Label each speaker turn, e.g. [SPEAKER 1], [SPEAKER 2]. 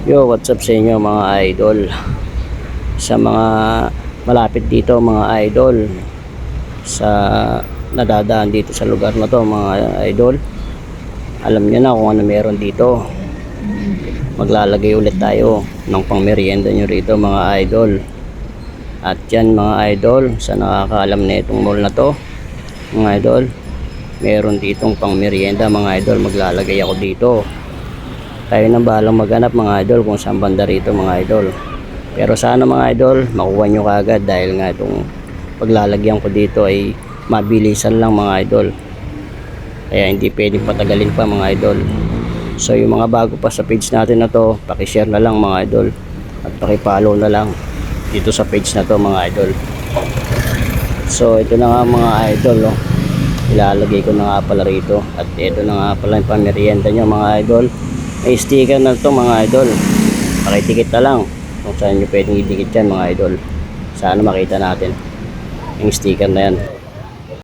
[SPEAKER 1] Yo, what's up sa inyo mga idol? Sa mga malapit dito mga idol, sa nadadaan dito sa lugar na to mga idol, alam nyo na kung ano meron dito. Maglalagay ulit tayo ng pangmerienda nyo rito mga idol. At yan mga idol, sa nakakaalam na itong mall na to mga idol, meron ditong pangmerienda mga idol. Maglalagay ako dito. Tayo nang bahalang maghanap mga idol kung saan banda rito mga idol. Pero sana mga idol, makuha nyo kagad dahil nga itong paglalagyan ko dito ay mabilisan lang mga idol. Kaya hindi pwedeng patagalin pa mga idol. So yung mga bago pa sa page natin na to, pakishare na lang mga idol. At pakipollow na lang dito sa page na to mga idol. So ito na nga mga idol, oh. Ilalagay ko na nga pala rito. At ito na nga pala yung pamerienda nyo mga idol. May sticker na to mga idol. Pakidikit na lang kung saan nyo pwedeng idikit yan mga idol. Sana makita natin yung sticker na yan.